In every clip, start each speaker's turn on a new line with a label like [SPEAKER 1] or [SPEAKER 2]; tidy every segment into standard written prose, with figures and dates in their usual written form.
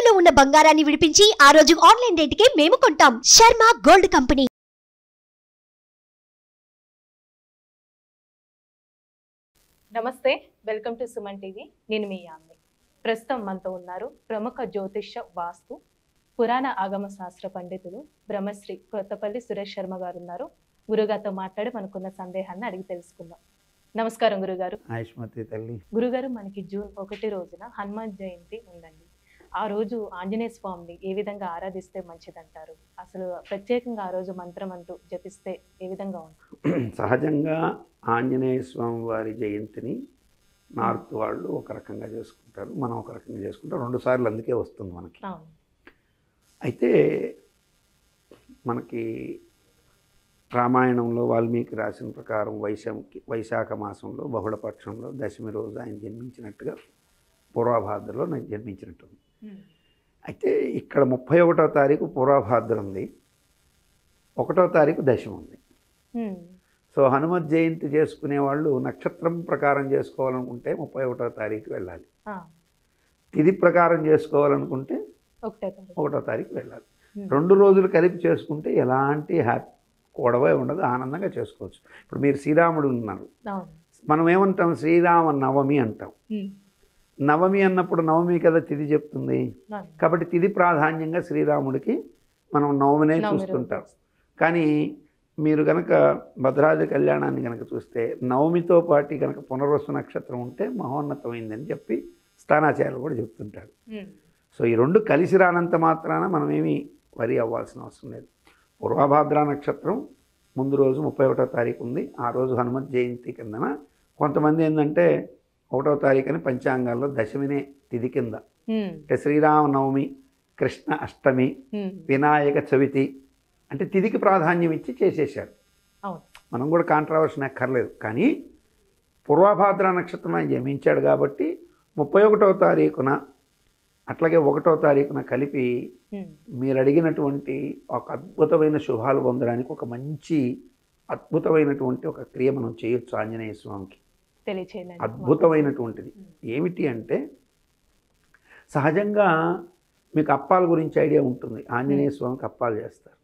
[SPEAKER 1] తాకట్టులో ఉన్న బంగారాన్ని విడిపించి ఆ రోజు ఆన్లైన్ రేటుకే మేము కొంటాం. Sharma gold company.
[SPEAKER 2] నమస్తే, వెల్కమ్ టు సుమన్ టీవీ. నేను మీ యామ్ని. ప్రస్తుతం మనతో ఉన్నారు ప్రముఖ జ్యోతిష్య వాస్తు పురాణ ఆగమ శాస్త్ర పండితులు బ్రహ్మశ్రీ కొత్తపల్లి సురేష్ శర్మ గారు ఉన్నారు. గురుగారితో మాట్లాడి మనకున్న సందేహాన్ని అడిగి తెలుసుకుందాం. నమస్కారం గురుగారు.
[SPEAKER 3] ఆయుష్మతి తల్లి.
[SPEAKER 2] గురుగారు, మనకి జూన్ 1 రోజున హనుమాన్ జయంతి ఉందండి. ఆ రోజు ఆంజనేయ స్వామిని ఏ విధంగా ఆరాధిస్తే మంచిదంటారు? అసలు ప్రత్యేకంగా ఆ రోజు మంత్రం అంటూ జపిస్తే ఏ విధంగా ఉంటుంది?
[SPEAKER 3] సహజంగా ఆంజనేయ స్వామి వారి జయంతిని నార్త్ వాళ్ళు ఒక రకంగా చేసుకుంటారు, మనం ఒక రకంగా చేసుకుంటాం. 2 సార్లు అందుకే వస్తుంది మనకి. అయితే మనకి రామాయణంలో వాల్మీకి రాసిన ప్రకారం వైశాఖ మాసంలో బహుళపక్షంలో దశమి రోజు ఆయన జన్మించినట్టుగా పూర్వభాద్రలో నేను జన్మించినట్టుంది. అయితే ఇక్కడ 31వ తారీఖు పూర్వభాద్ర ఉంది, 1వ తారీఖు దశమి ఉంది. సో హనుమత్ జయంతి చేసుకునే వాళ్ళు నక్షత్రం ప్రకారం చేసుకోవాలనుకుంటే 31వ తారీఖు వెళ్ళాలి. తిథి ప్రకారం చేసుకోవాలనుకుంటే 1వ తారీఖు వెళ్ళాలి. 2 రోజులు కలిపి చేసుకుంటే ఎలాంటి గొడవ ఉండదు, ఆనందంగా చేసుకోవచ్చు. ఇప్పుడు మీరు శ్రీరాముడు ఉన్నారు, మనం ఏమంటాం? శ్రీరామ నవమి అంటాం. నవమి అన్నప్పుడు నవమి కదా తిథి చెప్తుంది, కాబట్టి తిథి ప్రాధాన్యంగా శ్రీరాముడికి మనం నవమినే చూస్తుంటాం. కానీ మీరు కనుక భద్రాద్రి కళ్యాణాన్ని కనుక చూస్తే నవమితో పాటు కనుక పునర్వసు నక్షత్రం ఉంటే మహోన్నతమైందని చెప్పి స్థానాచార్యులు కూడా చెప్తుంటాడు. సో ఈ 2 కలిసి రానంత మాత్రాన మనమేమి వరి అవ్వాల్సిన అవసరం లేదు. పూర్వభాద్ర నక్షత్రం ముందు రోజు 31వ తారీఖు ఉంది. ఆ రోజు హనుమత్ జయంతి కిందన కొంతమంది ఏంటంటే 1వ తారీఖు అని పంచాంగాల్లో దశమినే తిథి కింద, అంటే శ్రీరామ నవమి, కృష్ణ అష్టమి, వినాయక చవితి అంటే తిథికి ప్రాధాన్యం ఇచ్చి చేసేసారు. మనం కూడా కాంట్రవర్షన్ ఎక్కర్లేదు. కానీ పూర్వభాద్ర నక్షత్రం ఆయన జన్మించాడు కాబట్టి 31వ తారీఖున అట్లాగే 1వ తారీఖున కలిపి మీరు అడిగినటువంటి ఒక అద్భుతమైన శుభాలు పొందడానికి ఒక మంచి అద్భుతమైనటువంటి ఒక క్రియ మనం చేయొచ్చు. ఆంజనేయ స్వామికి అద్భుతమైనటువంటిది ఏమిటి అంటే, సహజంగా మీకు అప్పాల గురించి ఐడియా ఉంటుంది. ఆంజనేయ స్వామికి అప్పాలు చేస్తారు.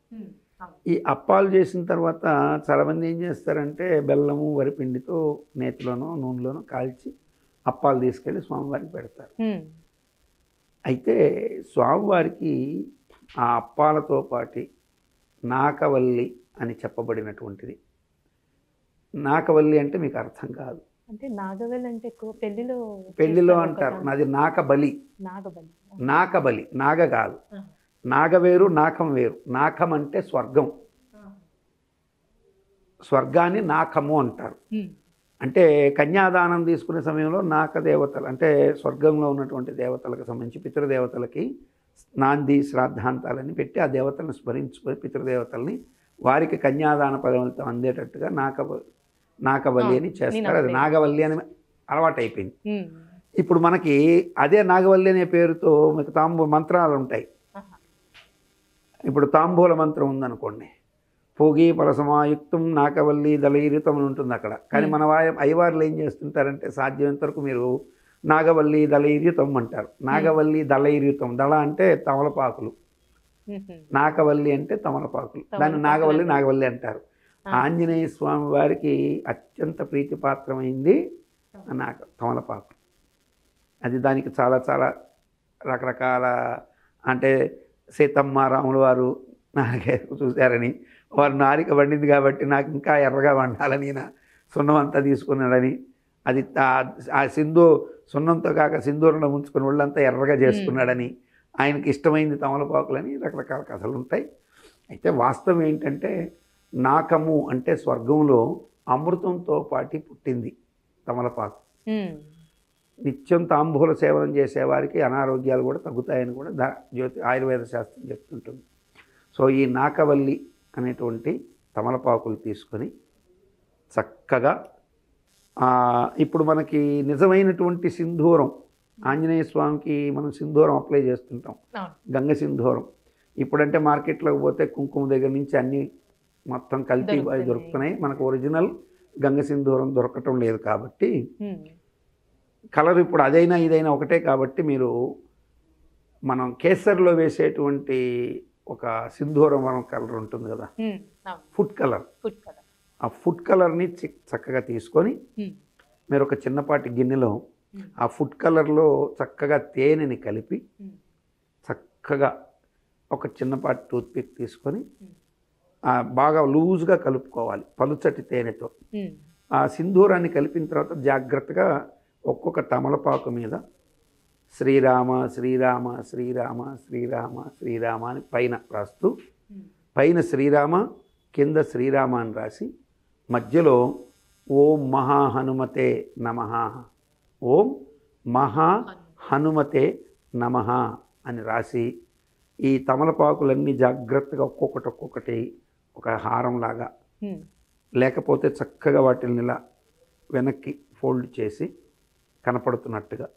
[SPEAKER 3] ఈ అప్పాలు చేసిన తర్వాత చాలామంది ఏం చేస్తారంటే బెల్లము వరిపిండితో నేతిలోనో నూనెలోనో కాల్చి అప్పాలు తీసుకెళ్ళి స్వామివారికి పెడతారు. అయితే స్వామివారికి ఆ అప్పాలతో పాటు నాకవల్లి అని చెప్పబడినటువంటిది. నాకవల్లి అంటే మీకు అర్థం కాదు.
[SPEAKER 2] అంటే నాగవల్లి అంటే
[SPEAKER 3] పెళ్లిలో అంటారు. నాది నాకబలి. నాకబలి నాగ కాదు, నాగ వేరు నాకం వేరు. నాకం అంటే స్వర్గం, స్వర్గాన్ని నాకము అంటారు. అంటే కన్యాదానం తీసుకునే సమయంలో నాక దేవతలు అంటే స్వర్గంలో ఉన్నటువంటి దేవతలకు సంబంధించి పితృదేవతలకి నాంది శ్రాద్ధాంతాలని పెట్టి ఆ దేవతలను స్మరించుకొని పితృదేవతల్ని వారికి కన్యాదాన ఫలితం అందేటట్టుగా నాకవల్లి అని చేస్తారు. అది నాగవల్లి అని అలవాటైపోయింది. ఇప్పుడు మనకి అదే నాగవల్లి అనే పేరుతో మీకు మంత్రాలు ఉంటాయి. ఇప్పుడు తాంబూల మంత్రం ఉందనుకోండి, పోగి పరసమాయుక్తం నాకవల్లి దళైరితం అని ఉంటుంది అక్కడ. కానీ మన అయ్యవార్లు ఏం చేస్తుంటారంటే సాధ్యమైనంత వరకు మీరు నాగవల్లి దళైర్యుతం అంటారు. నాగవల్లి దళైర్యుతం, దళ అంటే తమలపాకులు, నాకవల్లి అంటే తమలపాకులు, దాన్ని నాగవల్లి అంటారు. ఆంజనేయ స్వామి వారికి అత్యంత ప్రీతిపాత్రమైంది తమలపాకు. అది దానికి చాలా చాలా రకరకాల, అంటే సీతమ్మ రాముల వారు నాలుగైదు చూశారని, వారు నారిక వండింది కాబట్టి నాకు ఇంకా ఎర్రగా వండాలని సున్నం తీసుకున్నాడని, అది ఆ సున్నంతో కాక సింధూరంలో ముంచుకుని ఒళ్ళంతా ఎర్రగా చేసుకున్నాడని, ఆయనకి ఇష్టమైంది తమలపాకులని రకరకాల కథలు ఉంటాయి. అయితే వాస్తవం ఏంటంటే నాకము అంటే స్వర్గంలో అమృతంతో పాటు పుట్టింది తమలపాకు. నిత్యం తాంబూల సేవనం చేసేవారికి అనారోగ్యాలు కూడా తగ్గుతాయని కూడా ఆయుర్వేద శాస్త్రం చెప్తుంటుంది. సో ఈ నాకవల్లి అనేటువంటి తమలపాకులు తీసుకొని చక్కగా ఇప్పుడు మనకి నిజమైనటువంటి సింధూరం, ఆంజనేయ స్వామికి మనం సింధూరం అప్లై చేస్తుంటాం, గంగ సింధూరం. ఇప్పుడంటే మార్కెట్లోకి పోతే కుంకుమ దగ్గర నుంచి అన్నీ మొత్తం కల్తీ దొరుకుతున్నాయి. మనకు ఒరిజినల్ గంగ సింధూరం దొరకటం లేదు కాబట్టి కలర్ ఇప్పుడు అదైనా ఇదైనా ఒకటే కాబట్టి మీరు మనం కేసర్లో వేసేటువంటి ఒక సింధూరం కలర్ ఉంటుంది కదా, ఫుడ్ కలర్. ఆ ఫుడ్ కలర్ని చక్కగా తీసుకొని మీరు ఒక చిన్నపాటి గిన్నెలో ఆ ఫుడ్ కలర్లో చక్కగా తేనెని కలిపి చక్కగా ఒక చిన్నపాటి టూత్పిక్ తీసుకొని బాగా లూజ్గా కలుపుకోవాలి పలుచటి తేనెతో. ఆ సింధూరాన్ని కలిపిన తర్వాత జాగ్రత్తగా ఒక్కొక్క తమలపాకు మీద శ్రీరామ శ్రీరామ శ్రీరామ శ్రీరామ శ్రీరామ అని పైన రాస్తూ, పైన శ్రీరామ కింద శ్రీరామ అని రాసి మధ్యలో ఓం మహా హనుమతే నమః, ఓం మహా హనుమతే నమః అని రాసి ఈ తమలపాకులన్నీ జాగ్రత్తగా ఒక్కొక్కటి ఒక హారంలాగా, లేకపోతే చక్కగా వాటిని ఇలా వెనక్కి ఫోల్డ్ చేసి కనపడుతున్నట్టుగా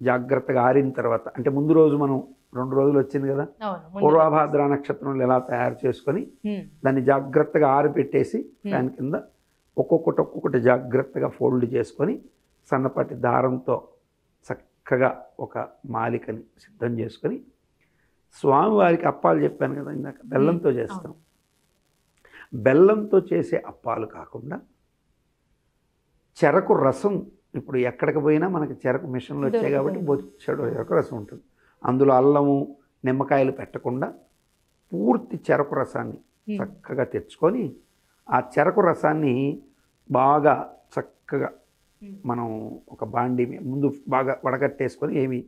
[SPEAKER 3] జాగ్రత్తగా ఆరిన తర్వాత, అంటే ముందు రోజు మనం 2 రోజులు వచ్చింది కదా, పూర్వభాద్ర నక్షత్రంలో ఎలా తయారు చేసుకొని దాన్ని జాగ్రత్తగా ఆరిపెట్టేసి దాని కింద ఒక్కొక్కటి జాగ్రత్తగా ఫోల్డ్ చేసుకొని సన్నపాటి దారంతో చక్కగా ఒక మాలికని సిద్ధం చేసుకొని స్వామివారికి అప్పాలు చెప్పాను కదా ఇందాక, బెల్లంతో చేస్తాం. బెల్లంతో చేసే అప్పాలు కాకుండా చెరకు రసం, ఇప్పుడు ఎక్కడికి పోయినా మనకి చెరకు మిషన్లు వచ్చాయి కాబట్టి చెరకు రసం ఉంటుంది. అందులో అల్లము నిమ్మకాయలు పెట్టకుండా పూర్తి చెరకు రసాన్ని చక్కగా తెచ్చుకొని ఆ చెరకు రసాన్ని బాగా చక్కగా మనం ఒక బాండి ముందు బాగా వడగట్టేసుకొని ఏమి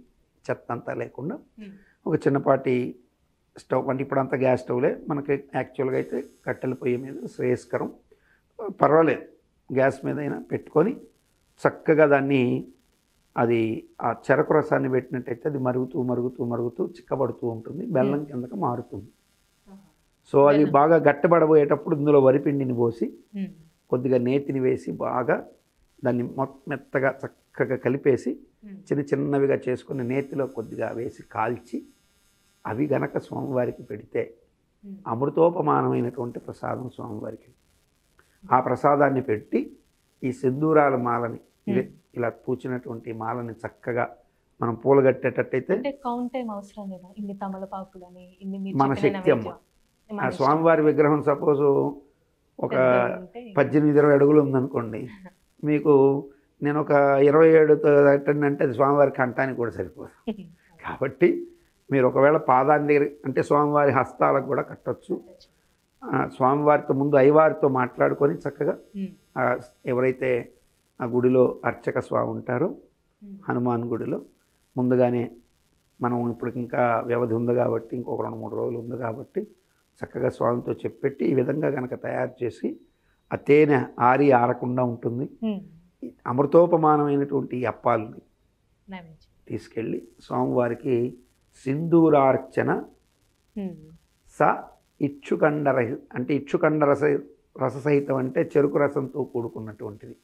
[SPEAKER 3] చెత్త అంతా లేకుండా ఒక చిన్నపాటి స్టవ్, అంటే ఇప్పుడంతా గ్యాస్ స్టవ్లే మనకి యాక్చువల్గా అయితే కట్టెల పొయ్యి మీద శ్రేయస్కరం, పర్వాలేదు గ్యాస్ మీద అయినా పెట్టుకొని చక్కగా దాన్ని అది ఆ చెరకు రసాన్ని పెట్టినట్టయితే అది మరుగుతూ మరుగుతూ మరుగుతూ చిక్కబడుతూ ఉంటుంది, బెల్లం కిందకి మారుతుంది. సో అది బాగా గట్టబడబోయేటప్పుడు ఇందులో వరిపిండిని పోసి కొద్దిగా నేతిని వేసి బాగా దాన్ని మెత్తగా చక్కగా కలిపేసి చిన్నవిగా చేసుకుని నేతిలో కొద్దిగా వేసి కాల్చి అవి గనక స్వామివారికి పెడితే అమృతోపమానమైనటువంటి ప్రసాదం స్వామివారికి. ఆ ప్రసాదాన్ని పెట్టి ఈ సింధూరాల మాలని ఇలా పూచినటువంటి మాలని చక్కగా మనం పూలగట్టేటట్టయితే మన శక్తి అమ్మ. ఆ స్వామివారి విగ్రహం సపోజు ఒక 18-20 అడుగులు ఉందనుకోండి, మీకు నేను ఒక 27 అంటే అది స్వామివారి కంఠానికి కూడా సరిపోదు. కాబట్టి మీరు ఒకవేళ పాదాన్ని దగ్గర అంటే స్వామివారి హస్తాలకు కూడా కట్టచ్చు. స్వామివారితో ముందు అయ్యవారితో మాట్లాడుకొని చక్కగా ఎవరైతే ఆ గుడిలో అర్చక స్వామి ఉంటారో హనుమాన్ గుడిలో ముందుగానే మనం ఇప్పుడు ఇంకా వ్యవధి ఉంది కాబట్టి ఇంకొక 2-3 రోజులు ఉంది కాబట్టి చక్కగా స్వామితో చెప్పెట్టి ఈ విధంగా కనుక తయారు చేసి ఆ తేనె ఆరకుండా ఉంటుంది. అమృతోపమానమైనటువంటి ఈ అప్పాలని తీసుకెళ్ళి స్వామివారికి సింధూరార్చన స ఇచ్చుకండ అంటే ఇచ్చుకండ రససహితం అంటే చెరుకు రసంతో కూడుకున్నటువంటిది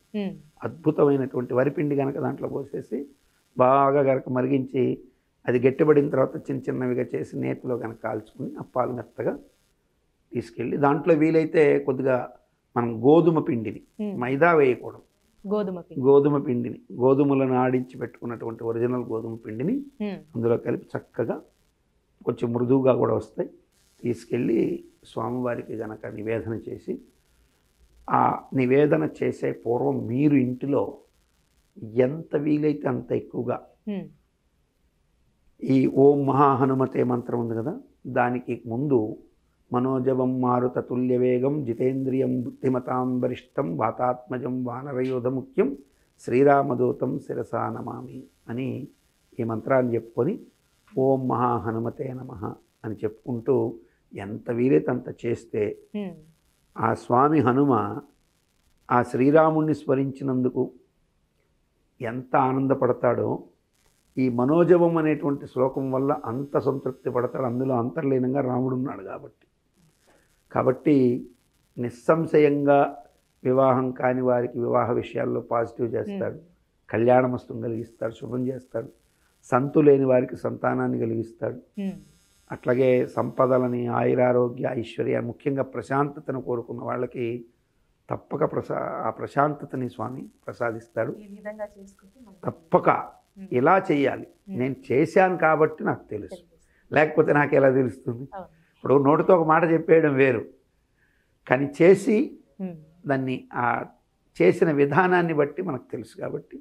[SPEAKER 3] అద్భుతమైనటువంటి వరిపిండి కనుక దాంట్లో పోసేసి బాగా కనుక మరిగించి అది గట్టిపడిన తర్వాత చిన్నవిగా చేసి నేతిలో కనుక కాల్చుకుని అప్పాలు మెత్తగా తీసుకెళ్ళి దాంట్లో వీలైతే కొద్దిగా మనం గోధుమ పిండిని, మైదా వేయకూడదు, గోధుమ పిండిని, గోధుమలను ఆడించి పెట్టుకున్నటువంటి ఒరిజినల్ గోధుమ పిండిని అందులో కలిపి చక్కగా కొంచెం మృదువుగా కూడా వస్తాయి తీసుకెళ్ళి స్వామివారికి గనక నివేదన చేసి, ఆ నివేదన చేసే పూర్వం మీరు ఇంటిలో ఎంత వీలైతే అంత ఎక్కువగా ఈ ఓం మహాహనుమతే మంత్రం ఉంది కదా, దానికి ముందు మనోజవం మారుత తుల్యవేగం జితేంద్రియం బుద్ధిమతాం వరిష్టం వాతాత్మజం వానరయోధముఖ్యం శ్రీరామదూతం శిరసా నమామి అని ఈ మంత్రాన్ని చెప్పుకొని ఓం మహాహనుమతే నమః అని చెప్పుకుంటూ ఎంత వీలైతే అంత చేస్తే ఆ స్వామి హనుమ ఆ శ్రీరాముణ్ణి స్మరించినందుకు ఎంత ఆనందపడతాడో, ఈ మనోజవం అనేటువంటి శ్లోకం వల్ల అంత సంతృప్తి పడతాడు. అందులో అంతర్లీనంగా రాముడు ఉన్నాడు కాబట్టి నిస్సంశయంగా వివాహం కాని వారికి వివాహ విషయాల్లో పాజిటివ్ చేస్తాడు, కళ్యాణమస్తం కలిగిస్తాడు, శుభం చేస్తాడు. సంతు లేని వారికి సంతానాన్ని కలిగిస్తాడు. అట్లాగే సంపదలని, ఆయురారోగ్య, ఐశ్వర్య, ముఖ్యంగా ప్రశాంతతను కోరుకున్న వాళ్ళకి తప్పక ఆ ప్రశాంతతని స్వామి ప్రసాదిస్తాడు. తప్పక ఇలా చేయాలి, నేను చేశాను కాబట్టి నాకు తెలుసు. లేకపోతే నాకు ఎలా తెలుస్తుంది?
[SPEAKER 2] అవును.
[SPEAKER 3] ఇప్పుడు నోటితో ఒక మాట చెప్పేయడం వేరు, కానీ చేసి దాన్ని ఆ చేసిన విధానాన్ని బట్టి మనకు తెలుసు. కాబట్టి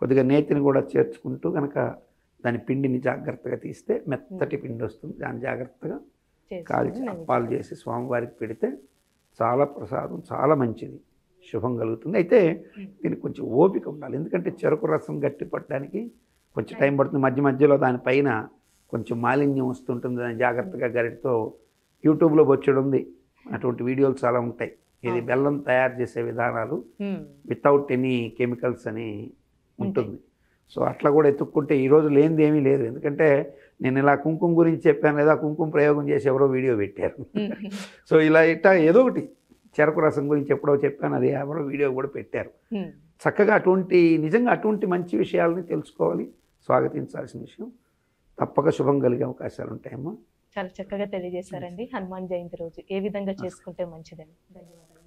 [SPEAKER 3] కొద్దిగా నేతిని కూడా చేర్చుకుంటూ కనుక దాని పిండిని జాగ్రత్తగా తీస్తే మెత్తటి పిండి వస్తుంది. దాన్ని జాగ్రత్తగా కాల్చి అప్పాలు చేసి స్వామివారికి పెడితే చాలా ప్రసాదం, చాలా మంచిది, శుభం కలుగుతుంది. అయితే దీనికి కొంచెం ఓపిక ఉండాలి, ఎందుకంటే చెరుకు రసం గట్టి పట్టడానికి కొంచెం టైం పడుతుంది. మధ్య మధ్యలో దానిపైన కొంచెం మాలిన్యం వస్తుంటుంది, దాన్ని జాగ్రత్తగా గరిటతో యూట్యూబ్లో బొచ్చడం ఉంది, అటువంటి వీడియోలు చాలా ఉంటాయి. ఇది బెల్లం తయారు చేసే విధానాలు వితౌట్ ఎనీ కెమికల్స్ అని ఉంటుంది. సో అట్లా కూడా ఎత్తుక్కుంటే ఈరోజు లేనిది ఏమీ లేదు. ఎందుకంటే నేను ఇలా కుంకుమ గురించి చెప్పాను లేదా, కుంకుమ ప్రయోగం చేసి ఎవరో వీడియో పెట్టారు. సో ఇలా ఇట్లా ఏదో ఒకటి చెరకు రసం గురించి ఎప్పుడో చెప్పాను, అది ఎవరో వీడియో కూడా పెట్టారు. చక్కగా అటువంటి నిజంగా అటువంటి మంచి విషయాలని తెలుసుకోవాలి, స్వాగతించాల్సిన విషయం. తప్పక శుభం కలిగే అవకాశాలు ఉంటాయమ్మా.
[SPEAKER 2] చాలా చక్కగా తెలియజేశారండి. హనుమాన్ జయంతి రోజు ఏ విధంగా చేసుకుంటే మంచిదని. ధన్యవాదాలు.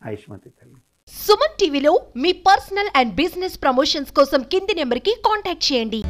[SPEAKER 3] ఆయుష్మతి తల్లి.
[SPEAKER 1] సుమన్ టీవీలో మీ పర్సనల్ అండ్ బిజినెస్ ప్రమోషన్స్ కోసం కింది నెంబర్కి కాంటాక్ట్ చేయండి.